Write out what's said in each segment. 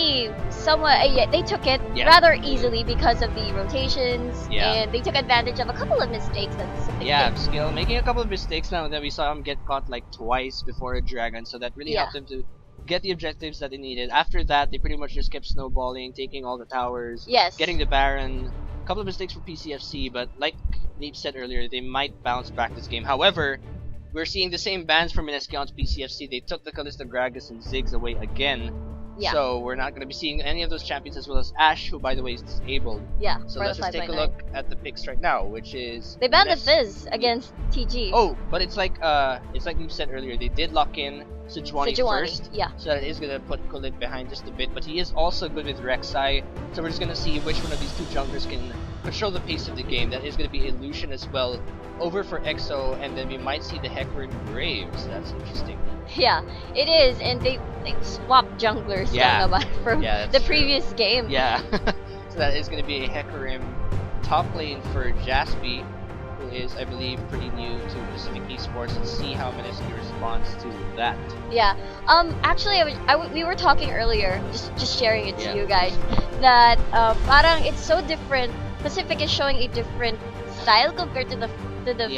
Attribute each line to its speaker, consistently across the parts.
Speaker 1: actually somewhat, they took it rather easily because of the rotations, and they took advantage of a couple of mistakes that Pacific did.
Speaker 2: Skill making a couple of mistakes now that we saw him get caught like twice before a dragon, so that really helped him to get the objectives that they needed. After that, they pretty much just kept snowballing, taking all the towers, getting the Baron. A couple of mistakes for PCFC, but like Neep said earlier, they might bounce back this game. However, we're seeing the same bans from Mineski onto PCFC. They took the Kalista Gragas and Ziggs away again. So we're not going to be seeing any of those champions, as well as Ashe, who by the way is disabled. So let's just take a look at the picks right now, which is
Speaker 1: they banned the Fizz against TG.
Speaker 2: Oh, but it's like you said earlier, they did lock in Sejuani first. So that is gonna put Kulit behind just a bit, but he is also good with Rek'Sai. So we're just gonna see which one of these two junglers can control the pace of the game. That is gonna be Illusion as well over for EXO, and then we might see the Hecarim and Graves. That's interesting.
Speaker 1: Yeah, it is, and they swapped junglers from the previous game.
Speaker 2: So that is going to be a Hecarim top lane for Jaspy, who is, I believe, pretty new to Pacific Esports, and see how Mineski responds to that.
Speaker 1: Actually, we were talking earlier, just sharing it to you guys, that parang it's so different. Pacific is showing a different style compared to the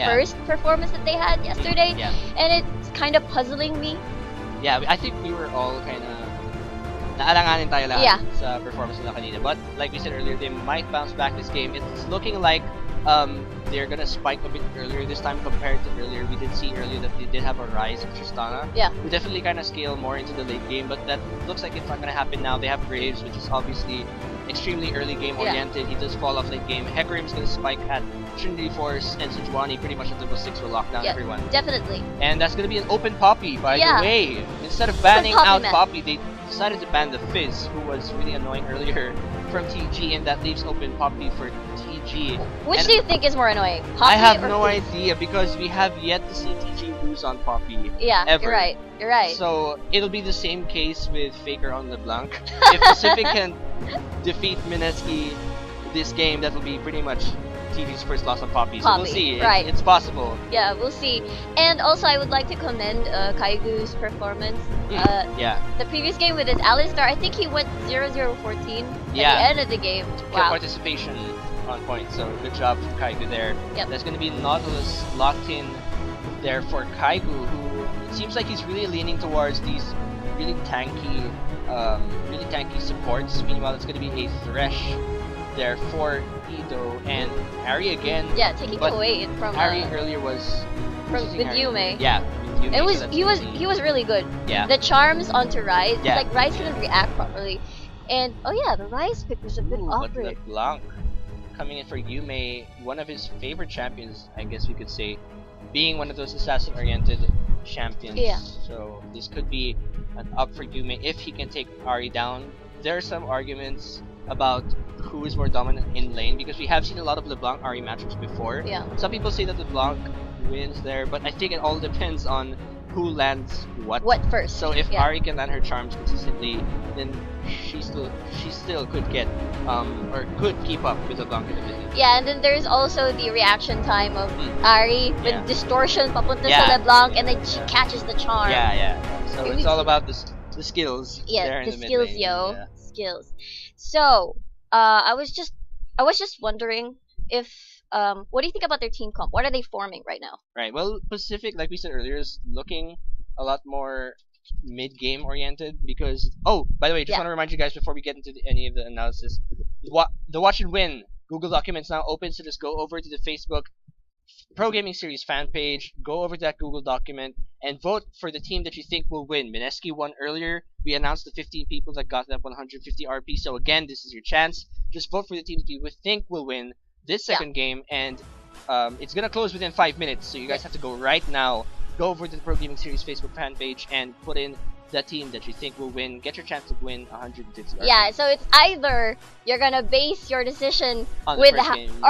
Speaker 1: first performance that they had yesterday, and it's kind of puzzling me.
Speaker 2: I think we were all kind of naalanganin tayo lahat sa performance nila kanina. But like we said earlier, they might bounce back this game. It's looking like they're gonna spike a bit earlier this time compared to earlier. We did see earlier that they did have a rise in Tristana. We definitely kind of scale more into the late game, but that looks like it's not gonna happen now. They have Graves, which is obviously extremely early game oriented. He does fall off late game. Hecarim's gonna spike at Trinity Force, and Sejuani pretty much at level 6 will lock down everyone.
Speaker 1: Definitely.
Speaker 2: And that's gonna be an open Poppy, by the way. Instead of banning out Poppy, they decided to ban the Fizz, who was really annoying earlier from TG, and that leaves open Poppy for TG.
Speaker 1: Which do you think is more annoying? Poppy
Speaker 2: I have
Speaker 1: or
Speaker 2: no
Speaker 1: Fizz?
Speaker 2: idea, because we have yet to see TG lose on Poppy.
Speaker 1: You're right. You're right.
Speaker 2: So it'll be the same case with Faker on LeBlanc. If Pacific can defeat Mineski this game, that will be pretty much TG's first loss on Poppy. So we'll see. It's possible.
Speaker 1: Yeah, we'll see. And also, I would like to commend Kaigu's performance. The previous game with his Alistar, I think he went 0-0-14 at the end of the game.
Speaker 2: Participation on point. So good job from Kaigu there. That's going to be Nautilus locked in there for Kaigu, who it seems like he's really leaning towards these really tanky supports. Meanwhile, it's going to be a Thresh there for Ido, and Ari again.
Speaker 1: Taking away from
Speaker 2: Ari earlier was
Speaker 1: with Yume.
Speaker 2: With Yume.
Speaker 1: It was he was really good. The charms onto Rise, like Rise couldn't react properly, and the Rise pick was a bit awkward.
Speaker 2: But LeBlanc coming in for Yume, one of his favorite champions, I guess we could say, being one of those assassin-oriented champions. So this could be an up for Yume if he can take Ari down. There are some arguments about who is more dominant in lane, because we have seen a lot of LeBlanc Ari matchups before. Some people say that LeBlanc wins there, but I think it all depends on who lands what
Speaker 1: first.
Speaker 2: So if Ari can land her charms consistently, then she still could get or could keep up with LeBlanc in the mid lane.
Speaker 1: And then there's also the reaction time of Ari with distortion papunta sa LeBlanc, and then she catches the charm.
Speaker 2: So it's all about the skills there in the mid lane.
Speaker 1: Skills. So I was just wondering if what do you think about their team comp? What are they forming right now?
Speaker 2: Well, Pacific, like we said earlier, is looking a lot more mid-game oriented, because by the way, just want to remind you guys before we get into any of the analysis, the Watch and Win Google documents now open, so just go over to the Facebook Pro Gaming Series fan page, go over to that Google document, and vote for the team that you think will win. Mineski won earlier. We announced the 15 people that got that 150 RP, so again, this is your chance. Just vote for the team that you would think will win this second game, and it's gonna close within 5 minutes, so you guys have to go right now. Go over to the Pro Gaming Series Facebook fan page and put in the team that you think will win. Get your chance to win 150 RP.
Speaker 1: So it's either you're gonna base your decision
Speaker 2: on
Speaker 1: with
Speaker 2: the first game,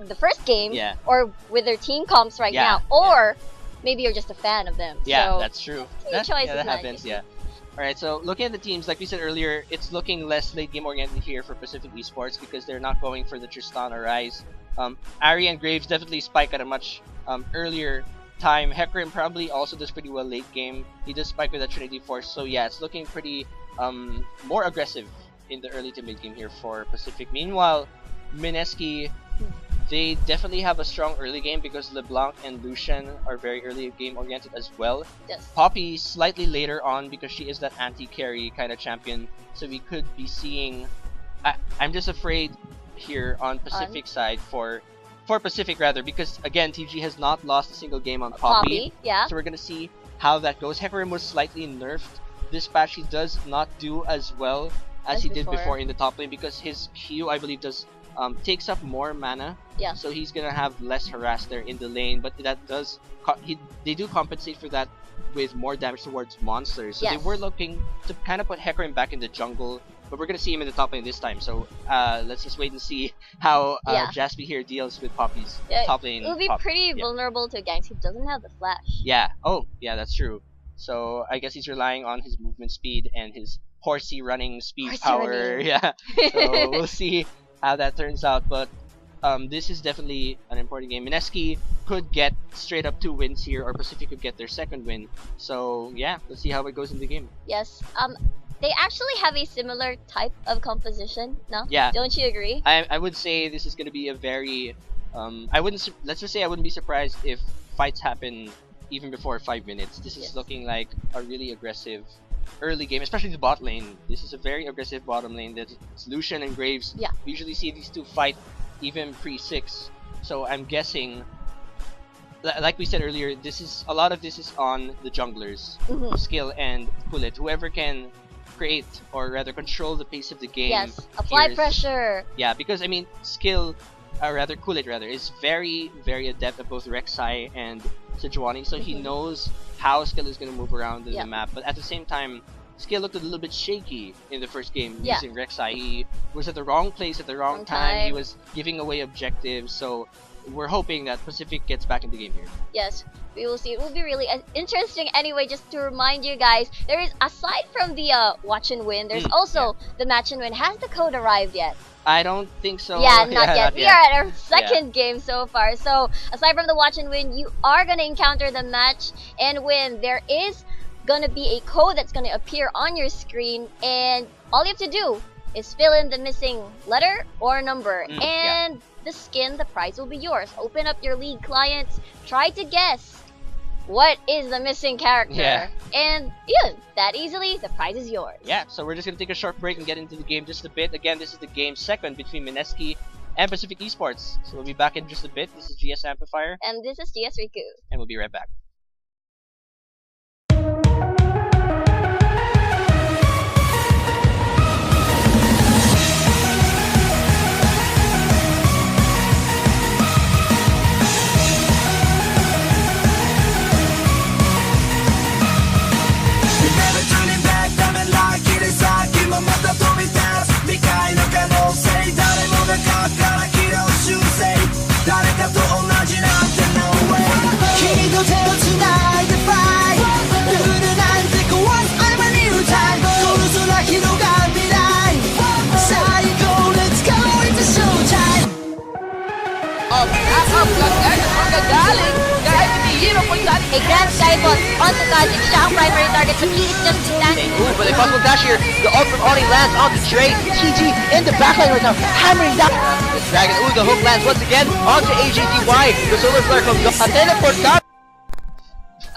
Speaker 1: the first game, or with their team comps right now, or maybe you're just a fan of them. So
Speaker 2: that's true.
Speaker 1: That
Speaker 2: happens. Alright, so looking at the teams, like we said earlier, it's looking less late game oriented here for Pacific Esports, because they're not going for the Tristana Rise. Ari and Graves definitely spike at a much earlier time. Hecarim probably also does pretty well late game. He does spike with a Trinity Force, so it's looking pretty more aggressive in the early to mid game here for Pacific. Meanwhile, Mineski, they definitely have a strong early game because LeBlanc and Lucian are very early game oriented as well.
Speaker 1: Yes.
Speaker 2: Poppy slightly later on because she is that anti-carry kind of champion, so we could be seeing. I'm just afraid here on Pacific side for Pacific rather, because again TG has not lost a single game on Poppy.
Speaker 1: Yeah.
Speaker 2: So we're gonna see how that goes. Hecarim was slightly nerfed this patch. He does not do as well as he did before in the top lane because his Q, I believe, does takes up more mana.
Speaker 1: Yeah.
Speaker 2: So he's gonna have less harass there in the lane, but that does they do compensate for that with more damage towards monsters. So they were looking to kind of put Hecarim back in the jungle, but we're gonna see him in the top lane this time. So let's just wait and see how Jaspi here deals with Poppy's top lane.
Speaker 1: It would be pretty vulnerable to ganks. He doesn't have the flash.
Speaker 2: Yeah. Oh, yeah, that's true. So I guess he's relying on his movement speed and his horsey running speed power. Yeah. So we'll see how that turns out, but this is definitely an important game. Mineski could get straight up 2 wins here, or Pacific could get their second win. So yeah, let's see how it goes in the game.
Speaker 1: Yes. They actually have a similar type of composition, no?
Speaker 2: Yeah.
Speaker 1: Don't you agree?
Speaker 2: I would say this is going to be a very let's just say I wouldn't be surprised if fights happen even before 5 minutes. This is looking like a really aggressive early game, especially the bot lane. This is a very aggressive bottom lane. That's Lucian and Graves.
Speaker 1: Yeah.
Speaker 2: We usually see these two fight even pre-6. So I'm guessing, like we said earlier, a lot of this is on the junglers, Skill and Kulit. Whoever can create, or rather control the pace of the game.
Speaker 1: Yes, apply pressure.
Speaker 2: Yeah, because I mean, Skill, Kulit is very, very adept at both Rek'Sai and Sejuani, so he knows how Skill is going to move around the map. But at the same time, Skill looked a little bit shaky in the first game using Rek'Sai. He was at the wrong place at the wrong time. He was giving away objectives, so we're hoping that Pacific gets back in the game here.
Speaker 1: Yes, we will see. It will be really interesting. Anyway, just to remind you guys, there is, aside from the watch and win, there's also the match and win. Has the code arrived yet?
Speaker 2: I don't think so.
Speaker 1: Yeah, not yet. We are at our second game so far. So aside from the watch and win, you are gonna encounter the match and win. There is gonna be a code that's gonna appear on your screen, and all you have to do is fill in the missing letter or number, and the skin, the prize will be yours. Open up your league clients, try to guess what is the missing character, and that easily, the prize is yours.
Speaker 2: Yeah, so we're just gonna take a short break and get into the game just a bit. Again, this is the game second between Mineski and Pacific Esports. So we'll be back in just a bit. This is GS Amplifier.
Speaker 1: And this is GS Riku.
Speaker 2: And we'll be right back.
Speaker 1: A Grand Skyball onto Kazik, siya ang primary target, but he is just standing.
Speaker 3: But a possible dash here. The ult from Oni lands onto Trey. TG in the backline right now, hammering down. The Dragon, the hook lands once again onto AJTY. The solar flare comes up. A teleport down.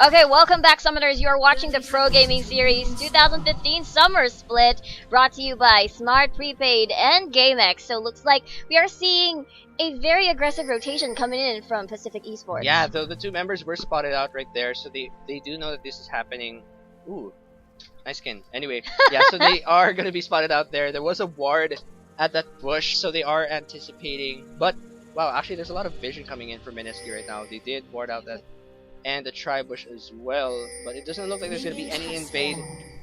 Speaker 1: Okay, welcome back, Summoners. You are watching the Pro Gaming Series 2015 Summer Split, brought to you by Smart Prepaid and GameX. So looks like we are seeing a very aggressive rotation coming in from Pacific Esports.
Speaker 2: Yeah, the two members were spotted out right there, so they do know that this is happening. Ooh, nice skin. Anyway, yeah, so they are going to be spotted out there. There was a ward at that bush, so they are anticipating. But, wow, actually there's a lot of vision coming in for Mineski right now. They did ward out that and the tri-bush as well, but it doesn't look like there's going to be any invade.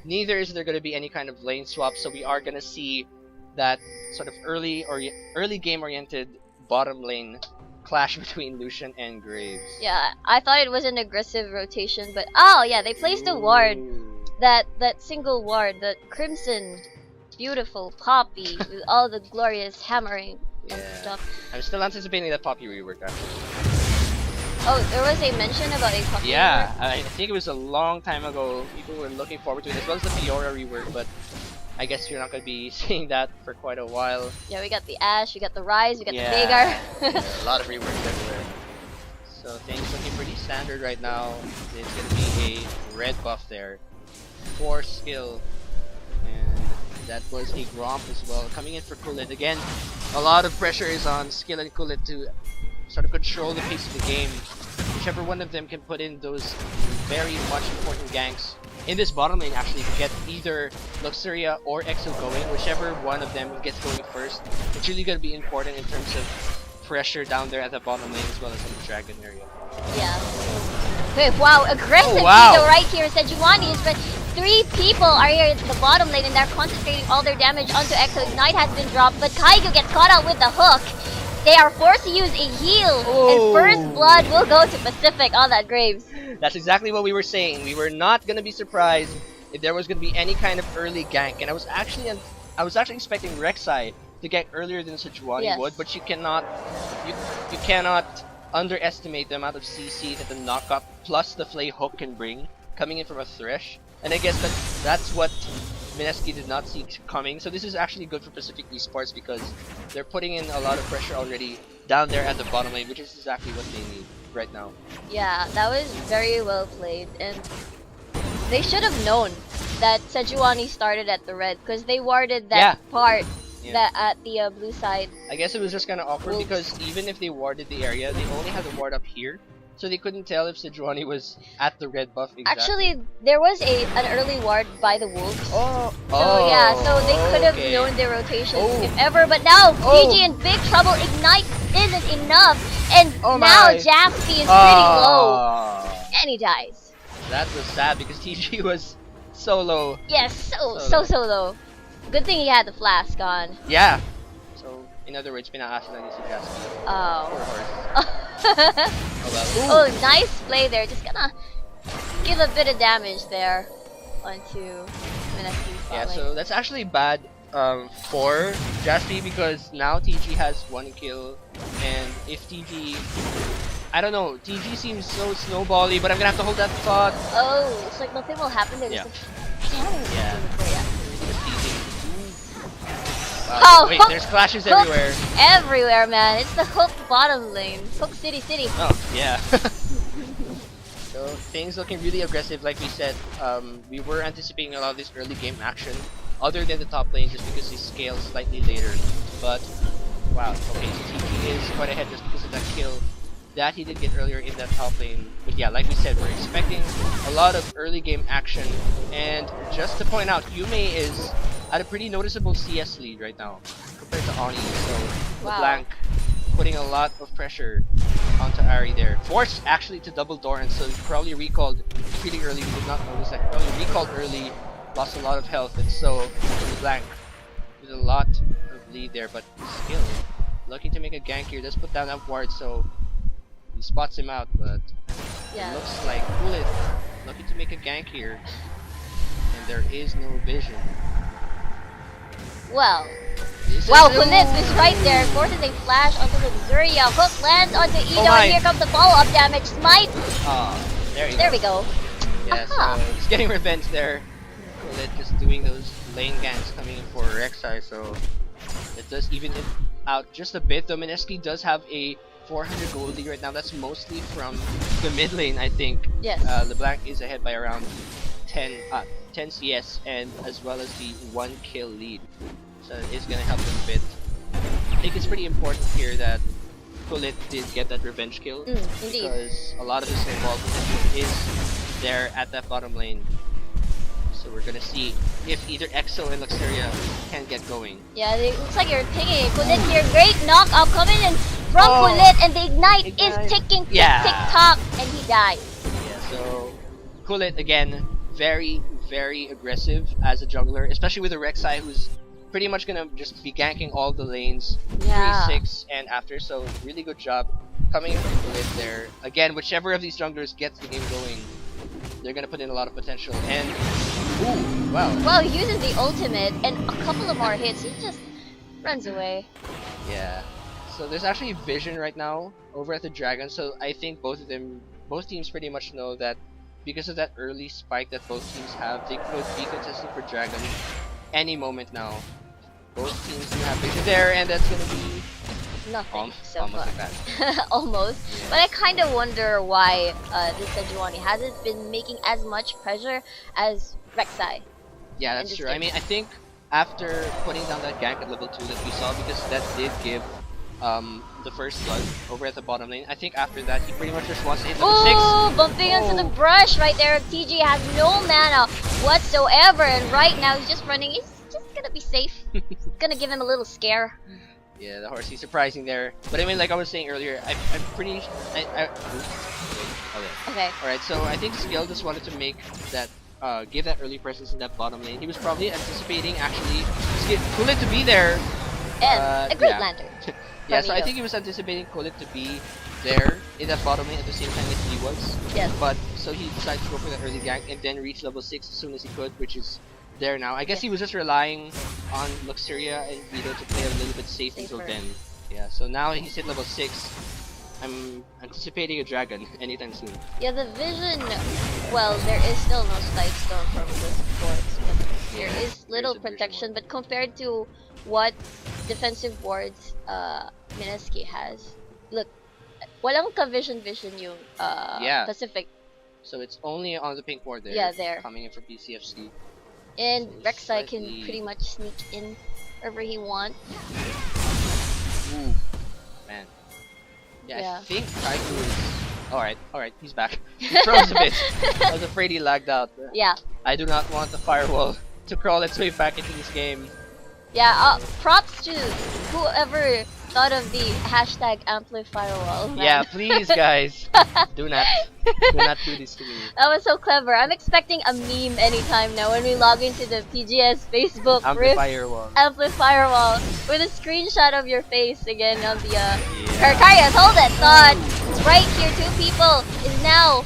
Speaker 2: Neither is there going to be any kind of lane swap, so we are going to see that sort of early game oriented bottom lane clash between Lucian and Graves.
Speaker 1: Yeah, I thought it was an aggressive rotation, but oh yeah, they placed a ward. That single ward, the crimson, beautiful Poppy with all the glorious hammering and stuff.
Speaker 2: I'm still anticipating that Poppy rework actually.
Speaker 1: Oh, there was a mention about a Poppy rework?
Speaker 2: I think it was a long time ago. People were looking forward to it, as well as the Fiora rework, but I guess you're not gonna be seeing that for quite a while.
Speaker 1: Yeah, we got the Ashe, we got the Rise, we got the
Speaker 2: Yeah,
Speaker 1: Veigar.
Speaker 2: a lot of reworks everywhere. So things looking pretty standard right now. There's gonna be a red buff there for skill, and that was a Gromp as well coming in for Kulit. Again, a lot of pressure is on Skill and Kulit to sort of control the pace of the game. Whichever one of them can put in those very much important ganks in this bottom lane actually to get either Luxuria or Exo going, whichever one of them gets going first, it's really going to be important in terms of pressure down there at the bottom lane as well as in the Dragon area.
Speaker 1: Yeah. Okay, wow, aggressive veto right here. Sejuani's, but 3 people are here at the bottom lane and they're concentrating all their damage onto Exo. Ignite has been dropped, but Kaigo gets caught out with the hook. They are forced to use a heal, and first blood will go to Pacific on that Graves.
Speaker 2: That's exactly what we were saying. We were not gonna be surprised if there was gonna be any kind of early gank, and I was actually expecting Rek'Sai to get earlier than Sejuani would, but you cannot underestimate the amount of CC that the knockup plus the Flay hook can bring coming in from a Thresh, and I guess that's what Mineski did not see coming. So this is actually good for Pacific Esports because they're putting in a lot of pressure already down there at the bottom lane, which is exactly what they need right now.
Speaker 1: Yeah, that was very well played, and they should have known that Sejuani started at the red because they warded that part that at the blue side.
Speaker 2: I guess it was just kind of awkward because even if they warded the area, they only had the ward up here. So they couldn't tell if Sejuani was at the red buff exactly.
Speaker 1: Actually, there was an early ward by the wolves.
Speaker 2: Oh.
Speaker 1: So yeah, so they could have known their rotation if ever. But now PG in big trouble. Ignite isn't enough, and now Jaspy is pretty low, and he dies.
Speaker 2: That was sad because TG was so low.
Speaker 1: Yes, so low. Good thing he had the flask on.
Speaker 2: Yeah. So in other words, pinaasin lang si Jaspy.
Speaker 1: Oh.
Speaker 2: Poor horse.
Speaker 1: Oh, nice play there. Just gonna give a bit of damage there onto Mineski.
Speaker 2: Yeah, so that's actually bad for Jaspy because now TG has 1 kill, and if TG, I don't know, TG seems so snowbally, but I'm gonna have to hold that thought.
Speaker 1: Oh, it's like nothing will happen there.
Speaker 2: Wow, wait, there's clashes everywhere.
Speaker 1: Everywhere, man. It's the Hook bottom lane. Hook City.
Speaker 2: Oh, yeah. So things looking really aggressive, like we said. We were anticipating a lot of this early game action, other than the top lane, just because they scale slightly later. But wow, okay, so TG is quite ahead just because of that kill that he did get earlier in that top lane. But yeah, like we said, we're expecting a lot of early game action. And just to point out, Yume is at a pretty noticeable CS lead right now compared to Oni. So LeBlanc putting a lot of pressure onto Ari there. Forced actually to double door, and so he probably recalled pretty early. We did not notice that. Probably recalled early, lost a lot of health, and so LeBlanc with a lot of lead there. But still looking to make a gank here. Let's put down that ward so he spots him out, but it looks like Kulit looking to make a gank here, and there is no vision.
Speaker 1: Well, Kulit is right there, forces a flash onto Luxuria. Hook lands onto Edo, and here comes the follow-up damage. Smite! There we go.
Speaker 2: Yeah, so he's getting revenge there. Kulit just doing those lane ganks coming in for Rek'Sai, so it does even it out just a bit. Though Mineski does have a 400 gold lead right now. That's mostly from the mid lane, I think.
Speaker 1: Yes.
Speaker 2: LeBlanc is ahead by around 10 CS, and as well as the 1 kill lead. So it's gonna help them a bit. I think it's pretty important here that Kulit did get that revenge kill, because a lot of the snowball potential is there at that bottom lane. So we're gonna see if either Exo and Luxuria can get going.
Speaker 1: Yeah, it looks like you're taking it. Kulit here, great knockout coming in from Kulit, and the ignite is ticking tick-tock, and he dies.
Speaker 2: Yeah, so Kulit again, very, very aggressive as a jungler, especially with a Rek'Sai who's pretty much gonna just be ganking all the lanes 3-6 and after, so really good job coming in from Kulit there. Again, whichever of these junglers gets the game going, they're gonna put in a lot of potential. And
Speaker 1: well, he uses the ultimate and a couple of more hits, he just runs away.
Speaker 2: Yeah, so there's actually vision right now over at the Dragon, so I think both teams pretty much know that because of that early spike that both teams have, they could be contesting for Dragon any moment now. Both teams do have vision there, and that's gonna be
Speaker 1: Nothing so
Speaker 2: almost
Speaker 1: far.
Speaker 2: like that.
Speaker 1: Almost.
Speaker 2: Yeah.
Speaker 1: But I kind of wonder why this Sejuani hasn't been making as much pressure as Rek'Sai.
Speaker 2: Yeah,
Speaker 1: in
Speaker 2: that's
Speaker 1: this
Speaker 2: true. I
Speaker 1: game.
Speaker 2: mean, I think after putting down that gank at level 2 that we saw, because that did give the first blood over at the bottom lane, I think after that he pretty much just wants to hit level 6.
Speaker 1: Ooh, bumping into the brush right there. TG has no mana whatsoever, and right now he's just running. He's just gonna be safe. Gonna give him a little scare.
Speaker 2: Yeah, the horsey surprising there. But I mean, like I was saying earlier, I'm pretty.
Speaker 1: Okay.
Speaker 2: Alright, so I think Skill just wanted to make that, give that early presence in that bottom lane. He was probably anticipating actually Kulit to be there.
Speaker 1: And a great
Speaker 2: yeah.
Speaker 1: lantern.
Speaker 2: Yeah, so I
Speaker 1: Tornado.
Speaker 2: think he was anticipating Kulit to be there in that bottom lane at the same time that he was.
Speaker 1: Yes.
Speaker 2: But so he decided to go for that early gank and then reach level 6 as soon as he could, which is there now. I guess he was just relying on Luxuria and Vito to play a little bit safe until
Speaker 1: Safer.
Speaker 2: then. Yeah, so now he's hit level 6. I'm anticipating a dragon anytime soon.
Speaker 1: Yeah, the vision. Well, there is still no sight stone from this boards, but there
Speaker 2: Yeah,
Speaker 1: is little
Speaker 2: there's a vision
Speaker 1: protection.
Speaker 2: ward.
Speaker 1: But compared to what defensive wards Mineski has, look, walang ka-vision yung
Speaker 2: Yeah.
Speaker 1: Pacific,
Speaker 2: So it's only on the pink ward there.
Speaker 1: Yeah, there.
Speaker 2: Coming in from PCFC.
Speaker 1: and
Speaker 2: So
Speaker 1: Rek'Sai can
Speaker 2: slightly-
Speaker 1: pretty much sneak in wherever he wants.
Speaker 2: Ooh, man. Yeah,
Speaker 1: Yeah.
Speaker 2: I think Taiku is. Alright, he's back. He froze a bit. I was afraid he lagged out.
Speaker 1: Yeah,
Speaker 2: I do not want the firewall to crawl its way back into this game.
Speaker 1: yeah. Props to whoever thought of the hashtag #Amplifirewall. man.
Speaker 2: Yeah, please, guys, do not do this to me.
Speaker 1: That was so clever. I'm expecting a meme anytime now when we log into the PGS Facebook Rift
Speaker 2: Amplifier wall.
Speaker 1: Amplifirewall with a screenshot of your face again on the
Speaker 2: Yeah.
Speaker 1: Karkarias, hold that thought. It's right here. 2 people is now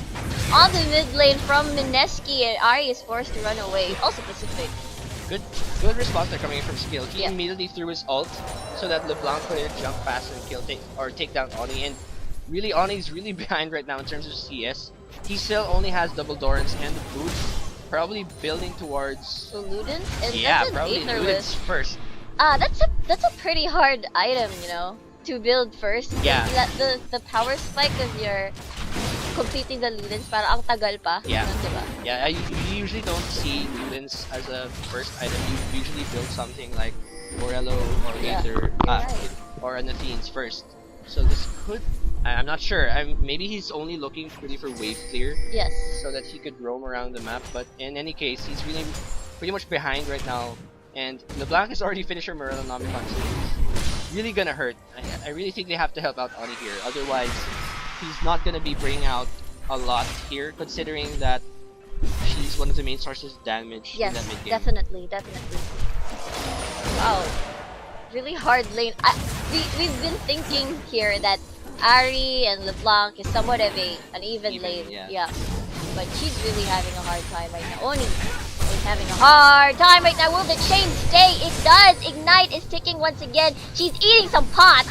Speaker 1: on the mid lane from Mineski, and Ari is forced to run away. Also Pacific.
Speaker 2: Good response there coming in from Skill. He
Speaker 1: Yeah.
Speaker 2: immediately threw his ult so that LeBlanc could jump fast and take down Oni. And really, Oni's really behind right now in terms of CS. He still only has double Dorans and the boots, probably building towards.
Speaker 1: So Ludens and
Speaker 2: Yeah,
Speaker 1: that's an
Speaker 2: probably
Speaker 1: Aetherless.
Speaker 2: Ludens first.
Speaker 1: That's a pretty hard item, you know, to build first.
Speaker 2: Yeah.
Speaker 1: The power spike of your completing the Ludens para ang tagal pa.
Speaker 2: Yeah.
Speaker 1: Yun, diba?
Speaker 2: Yeah, you usually don't see Ludens as a first item. You usually build something like Morello or
Speaker 1: Yeah,
Speaker 2: Aether,
Speaker 1: you're right.
Speaker 2: or an Athene's first. So this could. I'm not sure. Maybe he's only looking really for wave clear
Speaker 1: Yes.
Speaker 2: so that he could roam around the map. But in any case, he's really pretty much behind right now. And LeBlanc has already finished her Morello Nomicon, so it's really gonna hurt. I really think they have to help out Oni here. Otherwise, he's not gonna be bringing out a lot here, considering that she's one of the main sources of damage in
Speaker 1: Yes,
Speaker 2: that mid game.
Speaker 1: definitely. Wow. Really hard lane. We've been thinking here that Ari and LeBlanc is somewhat of an even lane.
Speaker 2: yeah.
Speaker 1: But she's really having a hard time right now. Oni is having a hard time right now. Will the chain stay? It does. Ignite is ticking once again. She's eating some pots.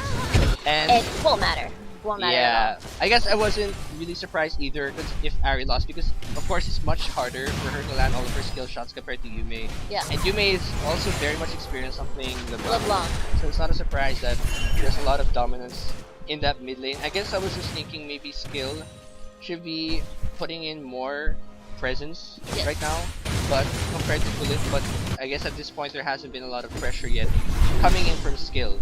Speaker 2: And
Speaker 1: It won't matter. Won't matter
Speaker 2: yeah,
Speaker 1: at
Speaker 2: I guess I wasn't really surprised either if Ari lost, because of course it's much harder for her to land all of her skill shots compared to Yume.
Speaker 1: Yeah.
Speaker 2: And Yume is also very much experienced on playing
Speaker 1: all.
Speaker 2: LeBlanc.
Speaker 1: LeBlanc.
Speaker 2: So it's not a surprise that there's a lot of dominance in that mid lane. I guess I was just thinking maybe Skill should be putting in more presence
Speaker 1: Yes.
Speaker 2: right now, but compared to Kulit, but I guess at this point there hasn't been a lot of pressure yet coming in from Skill.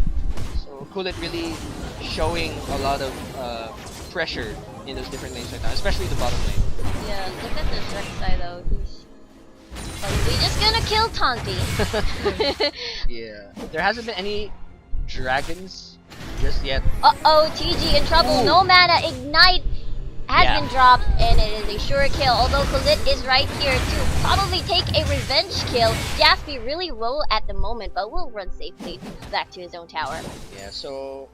Speaker 2: So Kulit really showing a lot of pressure in those different lanes right now, especially the bottom lane.
Speaker 1: Yeah, look at this Rek'Sai though. He's probably just gonna kill Tanti.
Speaker 2: Yeah. There hasn't been any dragons just yet.
Speaker 1: Uh-oh, TG in trouble.
Speaker 2: Ooh.
Speaker 1: No mana. Ignite has
Speaker 2: Yeah.
Speaker 1: been dropped, and it is a sure kill. Although Kulit is right here to probably take a revenge kill. Jaspi really low at the moment, but will run safely back to his own tower.
Speaker 2: Yeah, so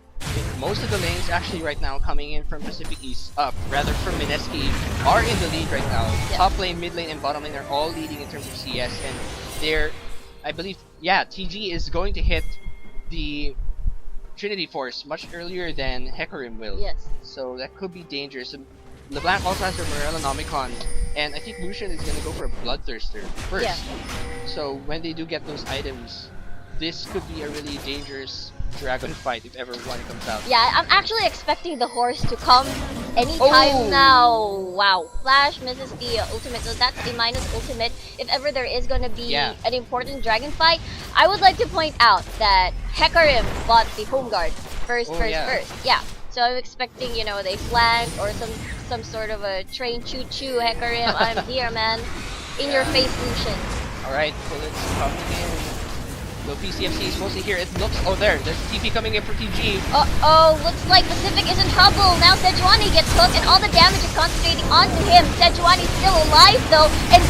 Speaker 2: most of the lanes actually right now coming in from Pacific East, rather from Mineski, are in the lead right now.
Speaker 1: Yeah.
Speaker 2: Top lane, mid lane, and bottom lane are all leading in terms of CS, and they're, I believe, yeah, TG is going to hit the Trinity Force much earlier than Hecarim will.
Speaker 1: Yes.
Speaker 2: So that could be dangerous. And LeBlanc also has her Morello Nomicon And I think Lucian is gonna go for a Bloodthirster first.
Speaker 1: Yeah.
Speaker 2: So when they do get those items, this could be a really dangerous dragon fight if ever one comes out.
Speaker 1: Yeah, I'm actually expecting the horse to come anytime now. Wow, Flash misses the ultimate, so that's a minus ultimate. If ever there is gonna be an important dragon fight, I would like to point out that Hecarim bought the home guard first. Yeah. So I'm expecting, you know, they flank or some sort of a train choo-choo. Hecarim, I'm here, man. In your face, Lucian.
Speaker 2: Alright, bullets coming in. Though PCFC is mostly here, it looks... Oh, there's TP coming in for TG.
Speaker 1: Uh-oh, looks like Pacific is in trouble. Now Sejuani gets hooked and all the damage is concentrating onto him. Sejuani's still alive though, and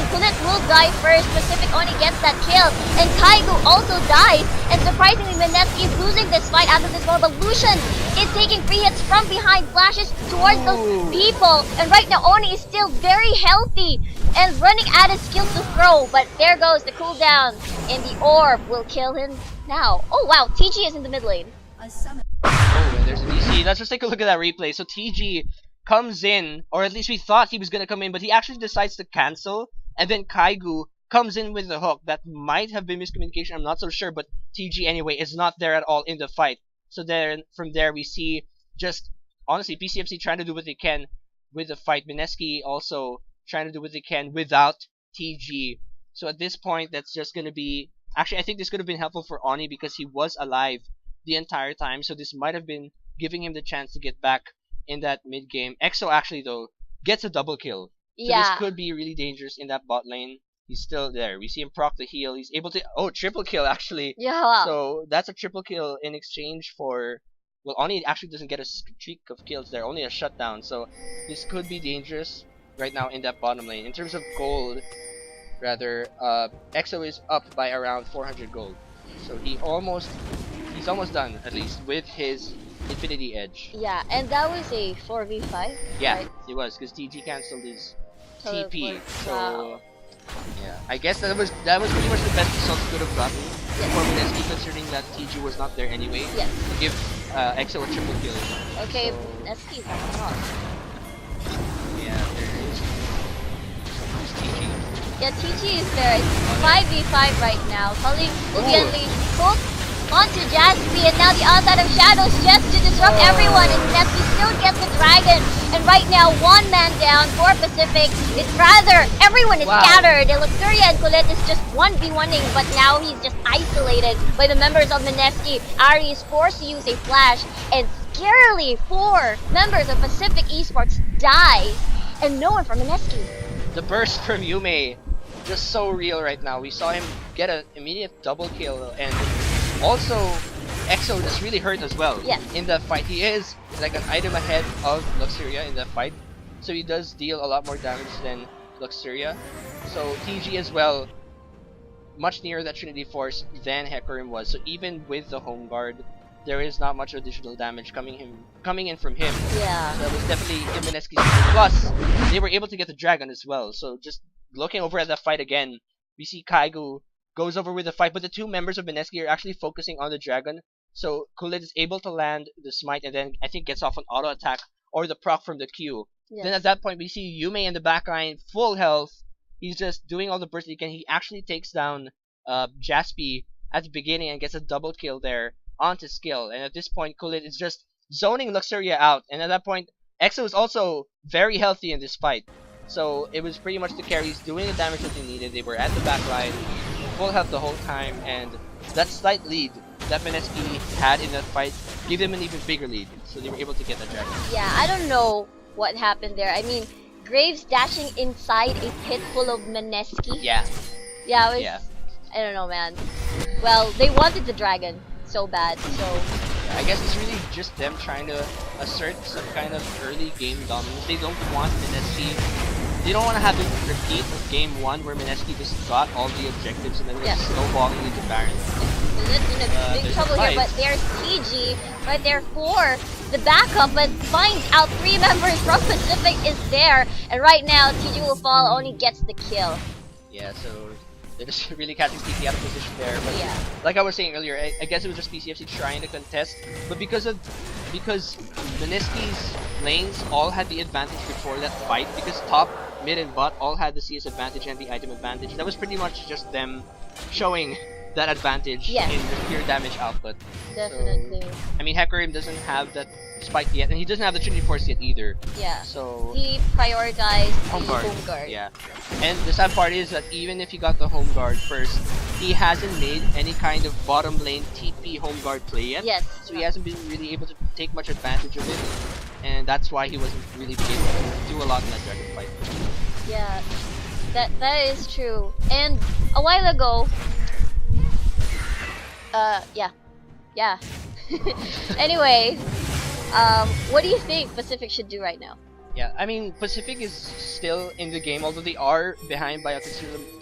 Speaker 1: Kulit will die first. Pacific only gets that kill. And Kaigu also dies. And surprisingly, Mineski is losing this fight after this war, but Lucian is taking free hits from behind, flashes towards those people. And right now, Oni is still very healthy and running out of skills to throw, but there goes the cooldown, and the orb will kill him now. Oh wow, TG is in the mid lane.
Speaker 2: Oh, and there's a DC. Let's just take a look at that replay. So TG comes in, or at least we thought he was gonna come in, but he actually decides to cancel, and then Kaigu comes in with the hook. That might have been miscommunication, I'm not so sure, but TG anyway is not there at all in the fight. So then from there we see just, honestly, PCFC trying to do what they can with the fight. Mineski also trying to do what they can without TG. So at this point, that's just going to be... Actually, I think this could have been helpful for Oni because he was alive the entire time. So this might have been giving him the chance to get back in that mid-game. EXO actually, though, gets a double kill. So this could be really dangerous in that bot lane. He's still there. We see him proc the heal. He's able to... Oh, triple kill, actually.
Speaker 1: Yeah, wow.
Speaker 2: So that's a triple kill in exchange for... Well, Oni actually doesn't get a streak of kills there. Only a shutdown. So this could be dangerous right now in that bottom lane. In terms of gold, rather, EXO is up by around 400 gold. So he's almost done, at least with his Infinity Edge.
Speaker 1: Yeah, and that was a 4v5.
Speaker 2: Yeah,
Speaker 1: right?
Speaker 2: it was, because TG cancelled his
Speaker 1: So
Speaker 2: TP.
Speaker 1: wow.
Speaker 2: Yeah, I guess that was pretty much the best result he could have gotten for Mineski, considering that TG was not there anyway.
Speaker 1: Yes.
Speaker 2: To give EXO a triple kill.
Speaker 1: Okay,
Speaker 2: So,
Speaker 1: Mineski backing off.
Speaker 2: yeah, there is TG.
Speaker 1: Yeah, TG is there. It's 5v5 right now. Calling Ubianli hook onto Jaspi, and now the onslaught of shadows just to disrupt everyone, and Mineski still gets the dragon. And right now, one man down for Pacific. It's rather, everyone is scattered. And Luxuria and Colette is just 1v1ing, but now he's just isolated by the members of Mineski. Ari is forced to use a flash, and scarily 4 members of Pacific Esports die, and no one from Mineski.
Speaker 2: The burst from Yume, just so real right now. We saw him get an immediate double kill, and also EXO just really hurt as well in the fight. He is like an item ahead of Luxuria in the fight, so he does deal a lot more damage than Luxuria. So TG as well, much nearer that Trinity Force than Hecarim was. So even with the home guard, there is not much additional damage coming in from him.
Speaker 1: Yeah.
Speaker 2: So that was definitely Mineski's. Plus, they were able to get the dragon as well. So just looking over at that fight again, we see Kaigu goes over with the fight, but the 2 members of Mineski are actually focusing on the dragon. So Kulit is able to land the smite and then I think gets off an auto attack or the proc from the Q.
Speaker 1: Yes.
Speaker 2: Then at that point we see Yume in the backline, full health. He's just doing all the bursts he can. He actually takes down Jaspi at the beginning and gets a double kill there onto skill. And at this point Kulit is just zoning Luxuria out. And at that point EXO is also very healthy in this fight. So it was pretty much the carries doing the damage that they needed. They were at the backline, full health the whole time, and that slight lead that Mineski had in that fight gave them an even bigger lead. So they were able to get that dragon.
Speaker 1: Yeah, I don't know what happened there. I mean, Graves dashing inside a pit full of Mineski.
Speaker 2: Yeah.
Speaker 1: Yeah, it was, I don't know, man. Well, they wanted the dragon so bad, so...
Speaker 2: I guess it's really just them trying to assert some kind of early game dominance. They don't want Mineski. They don't want to have a repeat of game 1 where Mineski just got all the objectives and then they're snowballing into Baron.
Speaker 1: In a big trouble here, but there's TG right there for the backup, but finds out 3 members from Pacific is there, and right now TG will fall, only gets the kill.
Speaker 2: Yeah, so they're just really catching TP out of position there. But like I was saying earlier, I guess it was just PCFC trying to contest, but because Mineski's lanes all had the advantage before that fight, because top mid and bot all had the CS advantage and the item advantage. That was pretty much just them showing that advantage
Speaker 1: Yes.
Speaker 2: in the pure damage output.
Speaker 1: Definitely.
Speaker 2: So, I mean, Hecarim doesn't have that spike yet, and he doesn't have the Trinity Force yet either.
Speaker 1: Yeah.
Speaker 2: So
Speaker 1: He prioritized
Speaker 2: home
Speaker 1: the
Speaker 2: guard.
Speaker 1: home guard.
Speaker 2: Yeah. And the sad part is that even if he got the home guard first, he hasn't made any kind of bottom lane TP home guard play yet.
Speaker 1: Yes.
Speaker 2: So he hasn't been really able to take much advantage of it. And that's why he wasn't really able to do a lot in that dragon fight.
Speaker 1: Yeah. That is true. And a while ago, yeah. Anyway, what do you think Pacific should do right now?
Speaker 2: Yeah, I mean, Pacific is still in the game, although they are behind by a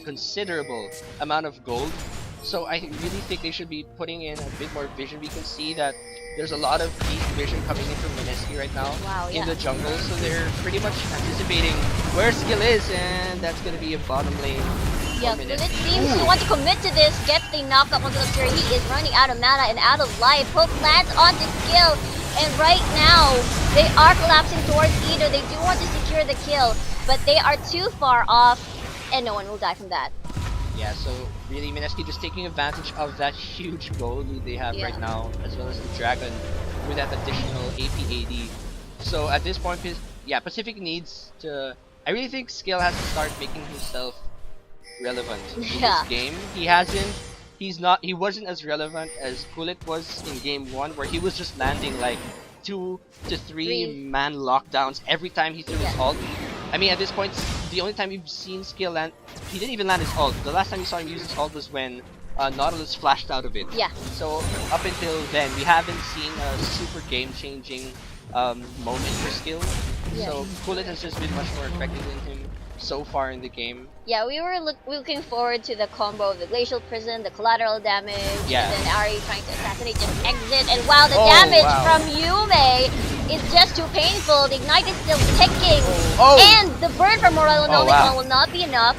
Speaker 2: considerable amount of gold. So I really think they should be putting in a bit more vision. We can see that there's a lot of deep vision coming in from Mineski right now in the jungle. So they're pretty much anticipating where skill is, and that's going to be a bottom lane.
Speaker 1: Yeah, Kulit seems to want to commit to this, gets the knockup onto the Fury. He is running out of mana and out of life. Hook lands onto skill, and right now, they are collapsing towards Edo. They do want to secure the kill, but they are too far off, and no one will die from that.
Speaker 2: Yeah, so really Mineski just taking advantage of that huge gold lead they have right now, as well as the Dragon with that additional AP-AD. So at this point, Pacific needs to... I really think Skill has to start making himself relevant in this game. He wasn't as relevant as Kulit was in game 1, where he was just landing like 2 to 3 man lockdowns every time he threw his ult. I mean, at this point, the only time you've seen Skill land, he didn't even land his ult. The last time you saw him use his ult was when Nautilus flashed out of it.
Speaker 1: Yeah.
Speaker 2: So up until then, we haven't seen a super game-changing moment for Skill.
Speaker 1: Yeah.
Speaker 2: So Kulit has just been much more effective than him so far in the game.
Speaker 1: Yeah, we were looking forward to the combo of the Glacial Prison, the collateral damage, and then Ari trying to assassinate, just exit, and wow, the damage from Yume is just too painful. The Ignite is still ticking, and the burn from Morello will not be enough.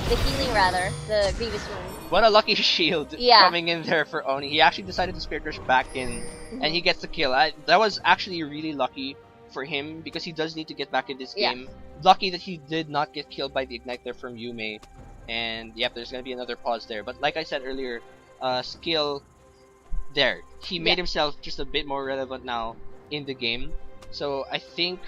Speaker 1: The healing rather, the Grievous Wound.
Speaker 2: What a lucky shield coming in there for Oni. He actually decided to Spirit Rush back in, and he gets the kill. That was actually really lucky for him, because he does need to get back in this game. Lucky that he did not get killed by the Ignite there from Yume. And yep, there's gonna be another pause there. But like I said earlier, Skill there. He made himself just a bit more relevant now in the game. So I think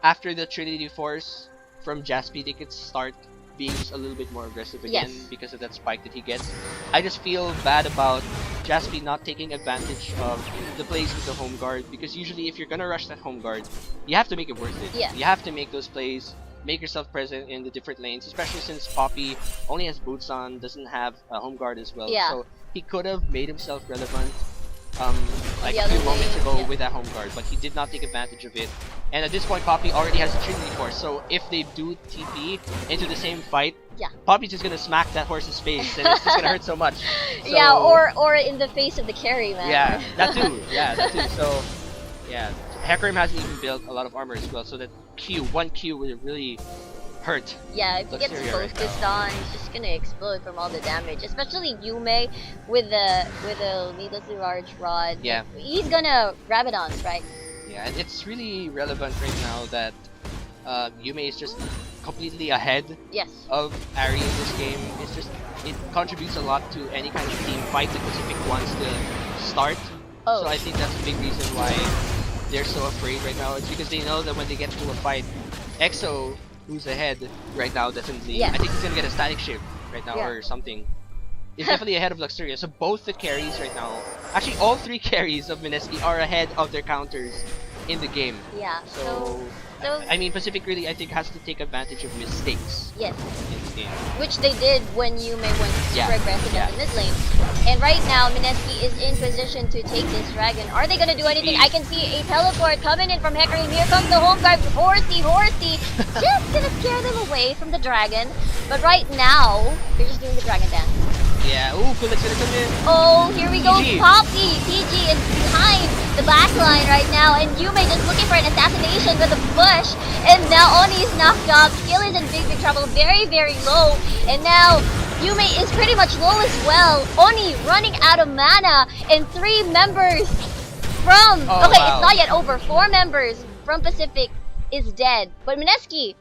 Speaker 2: after the Trinity Force from Jaspi, they could start being just a little bit more aggressive again because of that spike that he gets. I just feel bad about Jaspi not taking advantage of the plays with the home guard, because usually if you're gonna rush that home guard, you have to make it worth it. You have to make those plays, make yourself present in the different lanes, especially since Poppy only has boots on, doesn't have a home guard as well. So he could have made himself relevant like a few moments ago with that home guard, but he did not take advantage of it. And at this point, Poppy already has a Trinity Force, so if they do TP into the same fight, Poppy's just gonna smack that horse's face, and it's just gonna hurt so much. So,
Speaker 1: or in the face of the carry, man.
Speaker 2: Yeah, that too. So, Hecarim hasn't even built a lot of armor as well, so that one Q will really hurt.
Speaker 1: Yeah, if he gets focused on, he's just gonna explode from all the damage. Especially Yume with the needlessly large rod.
Speaker 2: Yeah.
Speaker 1: He's gonna grab it on, right?
Speaker 2: Yeah, and it's really relevant right now that Yume is just completely ahead of Ari in this game. It's just, it contributes a lot to any kind of team fight that Pacific wants to start. So I think that's a big reason why they're so afraid right now. It's because they know that when they get into a fight, EXO, who's ahead right now, definitely, I think he's gonna get a static shift right now or something. He's definitely ahead of Luxuria. So both the carries right now, actually all 3 carries of Mineski are ahead of their counters in the game.
Speaker 1: Yeah.
Speaker 2: So I mean, Pacific really, I think, has to take advantage of mistakes.
Speaker 1: Yes.
Speaker 2: In this game.
Speaker 1: Which they did when Yume went super aggressive in the mid lane. And right now, Mineski is in position to take this dragon. Are they gonna do anything? I can see a teleport coming in from Hecarim. Here comes the home guard, Horsey. Just gonna scare them away from the dragon. But right now, they're just doing the dragon dance.
Speaker 2: Yeah, ooh, Kulit's gonna come in.
Speaker 1: Oh, here we go, Poppy! PG is behind the back line right now, and Yume just looking for an assassination with a push, and now Oni is knocked off. Skill is in big trouble, very, very low, and now Yume is pretty much low as well. Oni running out of mana, and 3 members from... it's not yet over. 4 members from Pacific is dead. But Mineski,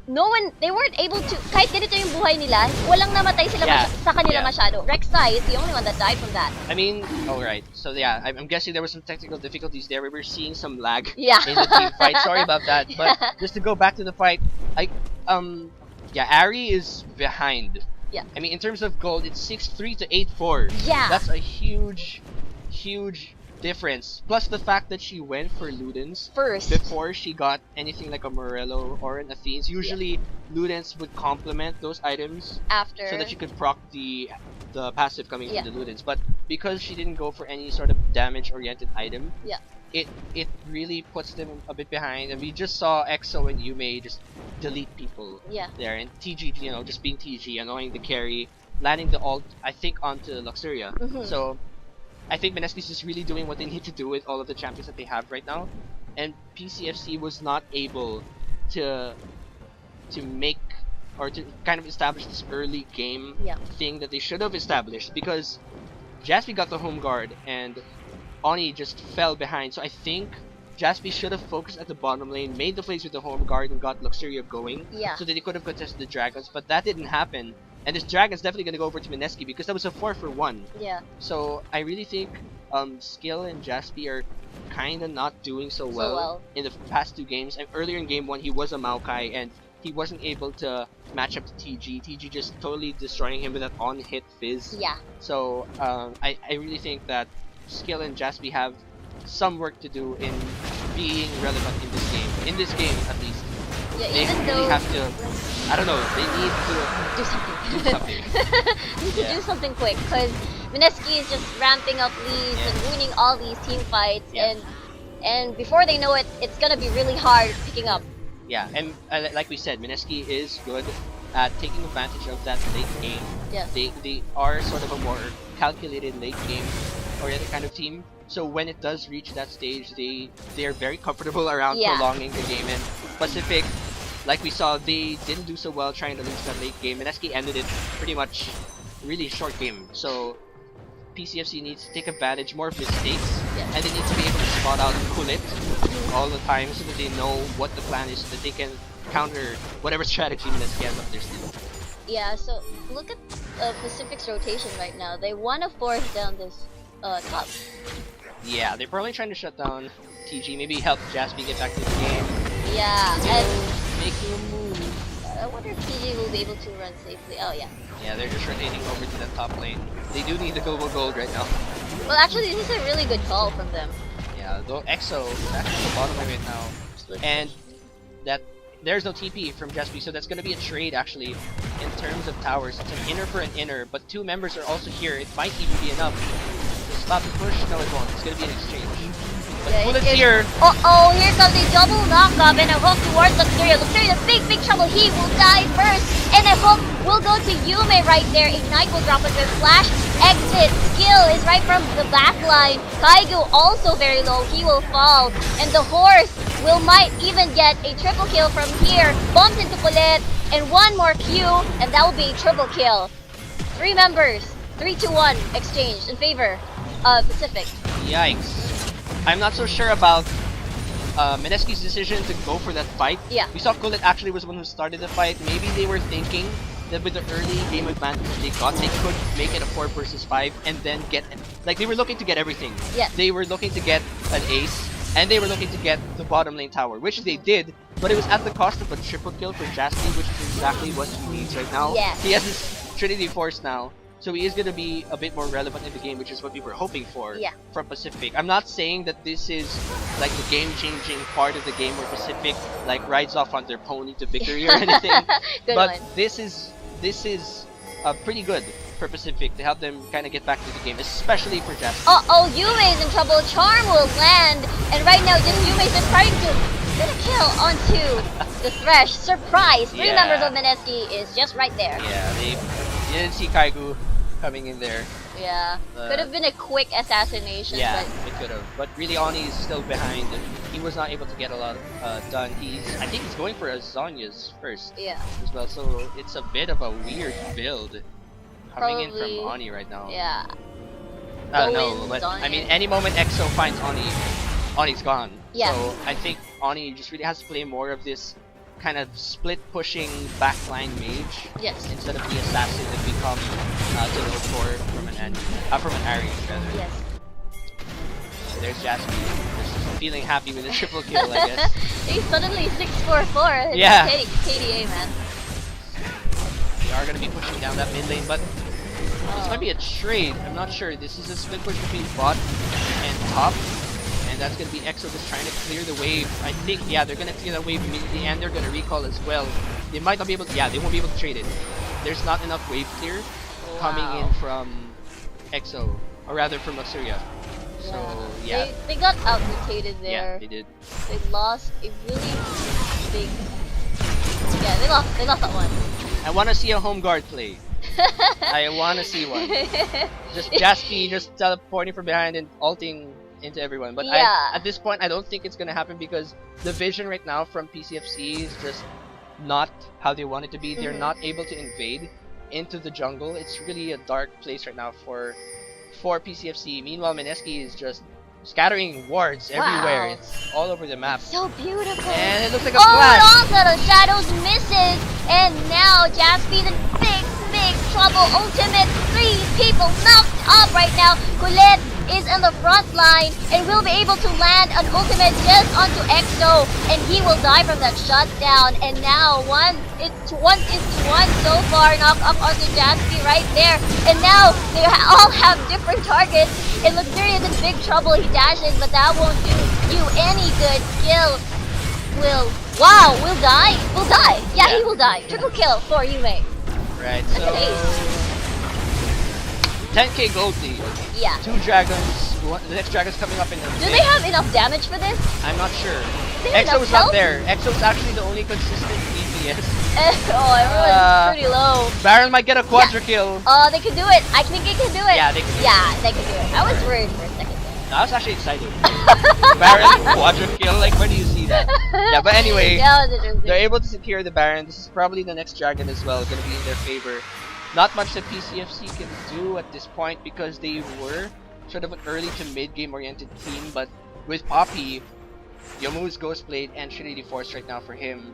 Speaker 1: no one, they weren't able to, kahit ganito yung buhay nila, walang namatay sila sa kanila masyado. Rek'Sai is the only one that died from that.
Speaker 2: I mean, alright. So yeah, I'm guessing there were some technical difficulties there. We were seeing some lag in
Speaker 1: Yeah.
Speaker 2: the team fight. Sorry about that. But just to go back to the fight, Ari is behind.
Speaker 1: Yeah.
Speaker 2: I mean, in terms of gold, it's 6-3 to 8-4.
Speaker 1: Yeah.
Speaker 2: That's a huge difference. Plus the fact that she went for Ludens
Speaker 1: First.
Speaker 2: before she got anything like a Morello or an Athenes. Usually Ludens would complement those items
Speaker 1: After.
Speaker 2: so that you could proc the passive coming
Speaker 1: Yeah.
Speaker 2: from the Ludens. But because she didn't go for any sort of damage-oriented item,
Speaker 1: Yeah.
Speaker 2: it really puts them a bit behind. And we just saw EXO and Yume just delete people
Speaker 1: Yeah.
Speaker 2: there, and TG, just being TG, annoying the carry, landing the ult, I think, onto Luxuria. So I think Mineski's just really doing what they need to do with all of the champions that they have right now, and PCFC was not able to make or to kind of establish this early game thing that they should have established, because Jaspi got the home guard and Oni just fell behind. So I think Jaspi should have focused at the bottom lane, made the plays with the home guard, and got Luxuria going, so that they could have contested the dragons, but that didn't happen. And this dragon's definitely gonna go over to Mineski because that was a 4-for-1.
Speaker 1: Yeah.
Speaker 2: So I really think Skill and Jaspi are kinda not doing so well in the past two games. And earlier in game 1 he was a Maokai and he wasn't able to match up to TG. TG just totally destroying him with that on-hit fizz.
Speaker 1: Yeah.
Speaker 2: So I really think that Skill and Jaspi have some work to do in being relevant in this game. In this game, at least.
Speaker 1: Yeah,
Speaker 2: They
Speaker 1: even
Speaker 2: really
Speaker 1: though
Speaker 2: have to, I don't know, they need to
Speaker 1: do something.
Speaker 2: do something.
Speaker 1: Need to do something quick, because Mineski is just ramping up leads and winning all these team fights, and before they know it, it's gonna be really hard picking up.
Speaker 2: Yeah, and like we said, Mineski is good at taking advantage of that late game.
Speaker 1: Yes.
Speaker 2: They are sort of a more calculated late game oriented kind of team. So when it does reach that stage, they are very comfortable around prolonging the game. And Pacific, like we saw, they didn't do so well trying to lose that late game. Mineski ended it pretty much really short game. So PCFC needs to take advantage more of mistakes, and they need to be able to spot out Kulit all the time so that they know what the plan is, so that they can counter whatever strategy Mineski has up their sleeve.
Speaker 1: Yeah, so look at Pacific's rotation right now. They want to force down this top.
Speaker 2: Yeah, they're probably trying to shut down TG, maybe help Jaspi get back to the game.
Speaker 1: Yeah, and
Speaker 2: making a move.
Speaker 1: I wonder if TG will be able to run safely. Oh yeah.
Speaker 2: Yeah, they're just rotating over to the top lane. They do need the global gold right now.
Speaker 1: Well, actually, this is a really good call from them.
Speaker 2: Yeah, though EXO is actually at the bottom lane right now, and that there's no TP from Jaspi, so that's gonna be a trade actually in terms of towers. It's an inner for an inner, but two members are also here. It might even be enough to stop the push. No, it won't. It's gonna be an exchange. But Bullets here.
Speaker 1: Uh-oh, here comes a double knockup and a hook towards Luxuria. Luxuria in big trouble. He will die first. And a hook will go to Yume right there. Ignite will drop into a flash. Exit. Skill is right from the back line. Kaigu also very low. He will fall. And the horse might even get a triple kill from here. Bumps into Colette. And one more Q. And that will be a triple kill. Three members. 3-1 exchanged in favor of Pacific.
Speaker 2: Yikes. I'm not so sure about Mineski's decision to go for that fight.
Speaker 1: Yeah.
Speaker 2: We saw Kulit actually was the one who started the fight. Maybe they were thinking that with the early game advantage they got, they could make it a 4 versus 5 and then get... Like, they were looking to get everything.
Speaker 1: Yeah.
Speaker 2: They were looking to get an ace, and they were looking to get the bottom lane tower, which they did, but it was at the cost of a triple kill for Jaspi, which is exactly what he needs right now.
Speaker 1: Yeah.
Speaker 2: He has his Trinity Force now. So he is going to be a bit more relevant in the game, which is what we were hoping for from Pacific. I'm not saying that this is like the game-changing part of the game where Pacific like rides off on their pony to victory or anything. But this is pretty good for Pacific to help them kind of get back to the game, especially for Jasper.
Speaker 1: Uh-oh, Yume's in trouble. Charm will land. And right now, just Yume's just trying to get a kill onto the Thresh. Surprise! Three members of Mineski is just right there.
Speaker 2: Yeah, they didn't see Kaigu coming in there.
Speaker 1: Yeah, could have been a quick assassination.
Speaker 2: Yeah,
Speaker 1: but
Speaker 2: it could have. But really, Oni is still behind. He was not able to get a lot done. I think he's going for a Zonya's first.
Speaker 1: Yeah.
Speaker 2: As well, so it's a bit of a weird build coming in from Oni right now.
Speaker 1: Yeah.
Speaker 2: I don't know, but I mean, any moment EXO finds Oni, Oni's gone.
Speaker 1: Yeah.
Speaker 2: So I think Oni just really has to play more of this kind of split pushing backline mage.
Speaker 1: Yes.
Speaker 2: Instead of the assassin that become to look for from an Ares rather.
Speaker 1: Yes.
Speaker 2: So there's Jasper. Just feeling happy with a triple kill, I guess.
Speaker 1: He's suddenly 644.
Speaker 2: Yeah.
Speaker 1: KDA, man.
Speaker 2: They are gonna be pushing down that mid lane, but this might be a trade. I'm not sure. This is a split push between bot and top. And that's going to be EXO just trying to clear the wave. I think, yeah, they're going to clear that wave immediately, and they're going to recall as well. They might not be able to, yeah, they won't be able to trade it. There's not enough wave clear coming in from EXO, or rather from Luxuria. So, yeah.
Speaker 1: They got out-rotated there.
Speaker 2: Yeah, they did.
Speaker 1: They lost a really big... Yeah, they lost that one.
Speaker 2: I want to see a home guard play. I want to see one. Just Jaspi just teleporting from behind and ulting into everyone, but
Speaker 1: yeah.
Speaker 2: At this point I don't think it's gonna happen because the vision right now from PCFC is just not how they want it to be. They're not able to invade into the jungle. It's really a dark place right now for PCFC. Meanwhile, Mineski is just scattering wards everywhere. It's all over the map.
Speaker 1: So beautiful.
Speaker 2: And it looks like a splash.
Speaker 1: Also the shadows misses, and now Jaspi's in big trouble. Ultimate, 3 people knocked up right now. Colette is in the front line and will be able to land an ultimate just onto EXO, and he will die from that shutdown. And now one is to one so far, knock up onto Jaspi right there. And now they all have different targets. And Luxuria's in big trouble. He dashes, but that won't do you any good. Skill will die. Yeah, he will die. Triple kill for Yume.
Speaker 2: Right, so 10k gold lead.
Speaker 1: Yeah.
Speaker 2: 2 dragons. The next dragon's coming up in the
Speaker 1: Do they have enough damage for this?
Speaker 2: I'm not sure.
Speaker 1: They have
Speaker 2: EXO's
Speaker 1: enough
Speaker 2: not there. EXO's actually the only consistent DPS.
Speaker 1: Oh, everyone's pretty low.
Speaker 2: Baron might get a quadra kill.
Speaker 1: They can do it. I think they can do it.
Speaker 2: Yeah, they can do it.
Speaker 1: Yeah, they can do it. I was worried for a second there.
Speaker 2: I was actually excited. Baron quadra kill, like where do you see that? Yeah, but anyway,
Speaker 1: That was interesting.
Speaker 2: they're able to secure the Baron. This is probably the next dragon as well, going to be in their favor. Not much that PCFC can do at this point because they were sort of an early to mid game oriented team, but with Poppy, Yomu's Ghostblade and Trinity Force right now for him,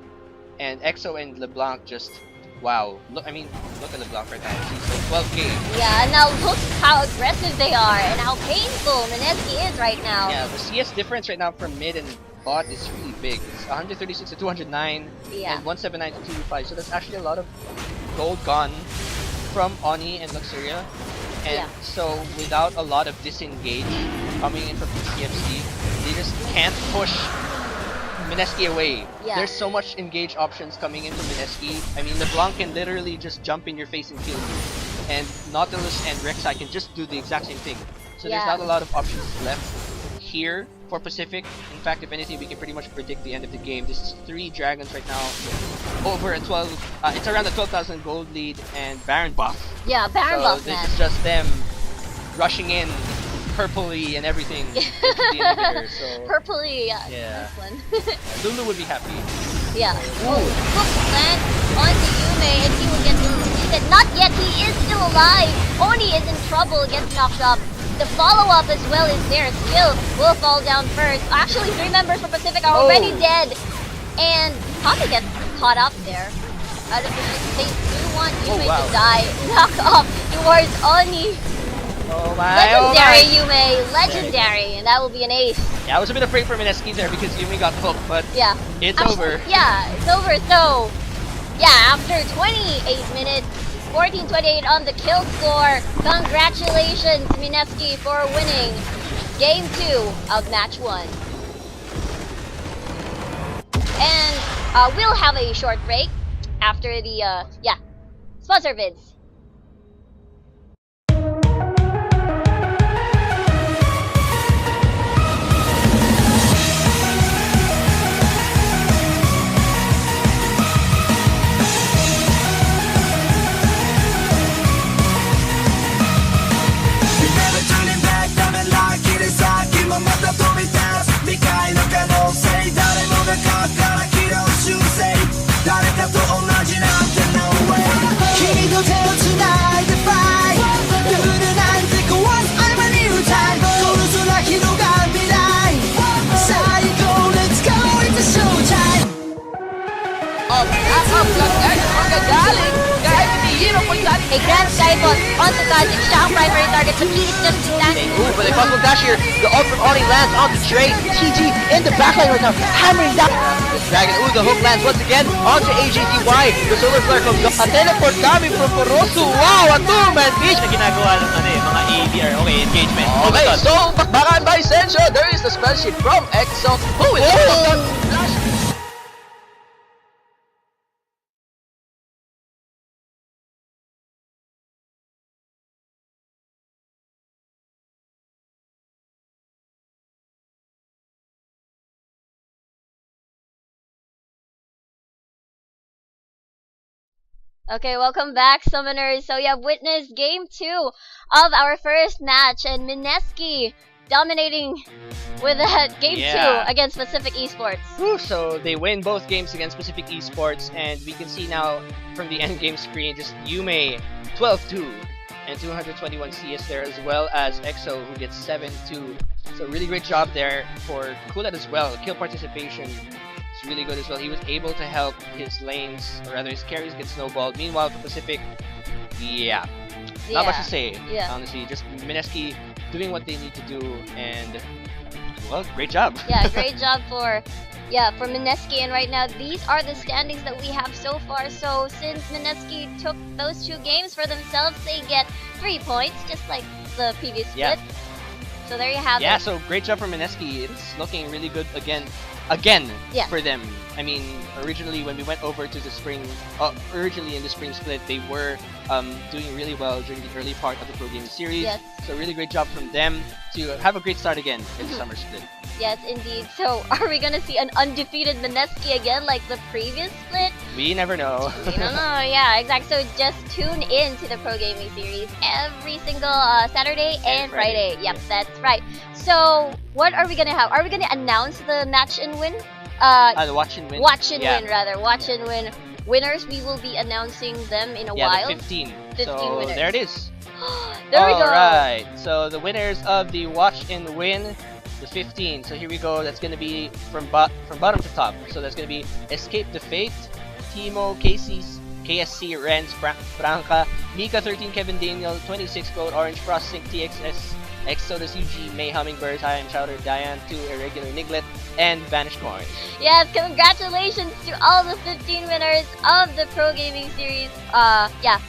Speaker 2: and EXO and LeBlanc just wow. Look at LeBlanc right now. He's like 12k.
Speaker 1: Yeah, and now look how aggressive they are and how painful Mineski is right now.
Speaker 2: Yeah, the CS difference right now from mid and bot is really big. It's 136 to 209 and 179 to 225. So that's actually a lot of gold gone from Oni and Luxuria. And so without a lot of disengage coming in from PCFC, they just can't push Mineski away.
Speaker 1: Yeah.
Speaker 2: There's so much engage options coming into Mineski. I mean, LeBlanc can literally just jump in your face and kill you. And Nautilus and Rek'Sai can just do the exact same thing. So there's not a lot of options left here for Pacific. In fact, if anything, we can pretty much predict the end of the game. This is 3 dragons right now. Over a 12, it's around a 12,000 gold lead and Baron buff.
Speaker 1: Yeah, Baron
Speaker 2: so
Speaker 1: buff,
Speaker 2: this
Speaker 1: man.
Speaker 2: is just them rushing in purpley and everything into the inhibitor. So
Speaker 1: purpley, yeah.
Speaker 2: Yeah.
Speaker 1: Nice one.
Speaker 2: Lulu would be happy.
Speaker 1: Yeah. Oh, hook land onto Yume and he will get deleted. Not yet, he is still alive. Oni is in trouble, gets knocked up. The follow-up as well is there. Skill will fall down first. Actually, 3 members from Pacific are already dead. And Poppy gets caught up there. Out of the they do want Yume to die. Knock off towards Oni.
Speaker 2: Oh my,
Speaker 1: Legendary Yume, legendary, and that will be an ace.
Speaker 2: Yeah, I was a bit afraid for Mineski there because Yume got hooked, but it's over.
Speaker 1: Yeah, it's over. So, yeah, after 28 minutes, 14-28 on the kill score. Congratulations, Mineski, for winning Game 2 of Match 1. And we'll have a short break after the, sponsor vids.
Speaker 4: Don't
Speaker 1: a Grand Skyboss onto Kazik. Siya ang primary target, but he is just standing.
Speaker 3: Ooh, but a possible dash here. The ult from Oni lands on the Trey. TG in the backline right now, hammering down this Dragon. Ooh, the hook lands once again onto AJTY. The solar flare comes up. A teleport coming from Porosu. Wow, a two-man beach
Speaker 4: na ginagawa ng mga ABR. Okay, engagement.
Speaker 3: Okay, so bakbakan by Sencho. There is the spell shift from Exo. Oh, it's flash.
Speaker 1: Okay, welcome back, Summoners. So you have witnessed Game 2 of our first match, and Mineski dominating with that Game 2 against Pacific Esports.
Speaker 2: Woo, so they win both games against Pacific Esports, and we can see now from the endgame screen just Yume 12-2 and 221 CS there, as well as EXO who gets 7-2. So really great job there for Kulat as well. Kill participation is really good as well. He was able to help his lanes, or rather his carries, get snowballed. Meanwhile, for Pacific, not much to say, honestly. Just Mineski doing what they need to do, and well, great job.
Speaker 1: Yeah, great job for Mineski. And right now, these are the standings that we have so far. So since Mineski took those 2 games for themselves, they get 3 points, just like the previous split. So there you have it.
Speaker 2: Yeah, so great job for Mineski. It's looking really good again for them. I mean, originally when we went over to the spring, originally in the spring split, they were doing really well during the early part of the Pro Gaming Series.
Speaker 1: Yes.
Speaker 2: So really great job from them to have a great start again in the summer split.
Speaker 1: Yes, indeed. So are we gonna see an undefeated Mineski again like the previous split?
Speaker 2: We never know.
Speaker 1: We don't know. Yeah, exactly. So just tune in to the Pro Gaming Series every single Saturday and Friday. Yep, that's right. So what are we gonna have? Are we gonna announce the match and win?
Speaker 2: The watch and win.
Speaker 1: Watch and win, rather. Watch and win winners. We will be announcing them in a while.
Speaker 2: The 15.
Speaker 1: 15
Speaker 2: so
Speaker 1: winners.
Speaker 2: there it is.
Speaker 1: There we go.
Speaker 2: Alright, so the winners of the watch and win, the 15. So here we go. That's gonna be from bottom to top. So that's gonna be Escape the Fate, Timo, KSC, Renz, Branca, Mika 13, Kevin Daniel, 26 Code Orange, Processing, TXS, Exodus UG, May Hummingbird, High and Chowder, Diane, 2 Irregular Niglet, and Vanish Coin.
Speaker 1: Yes, congratulations to all the 15 winners of the Pro Gaming Series.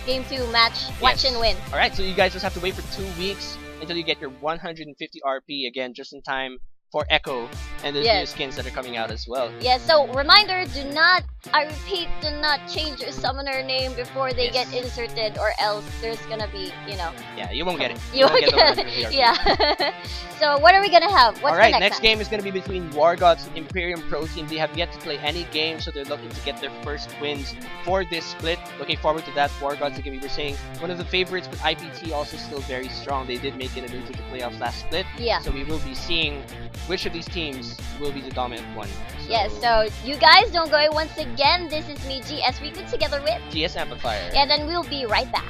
Speaker 1: Game 2 match, watch and win.
Speaker 2: Alright, so you guys just have to wait for 2 weeks until you get your 150 RP again, just in time for Echo and the new skins that are coming out as well.
Speaker 1: Yes, so reminder, I repeat, do not change your summoner name before they get inserted, or else there's gonna be,
Speaker 2: Yeah, you won't get it.
Speaker 1: You won't get it. Yeah. So what are we gonna have? What's
Speaker 2: Alright,
Speaker 1: the
Speaker 2: next game is gonna be between War Gods and Imperium Pro Team. They have yet to play any game, so they're looking to get their first wins for this split. Looking forward to that. War Gods, again, we were saying, one of the favorites, but IPT also still very strong. They did make it into the playoffs last split.
Speaker 1: Yeah.
Speaker 2: So we will be seeing which of these teams will be the dominant one. So,
Speaker 1: yes, so you guys don't go away. Once again, this is me, GS Weekly, together with
Speaker 2: GS Amplifier.
Speaker 1: And then we'll be right back.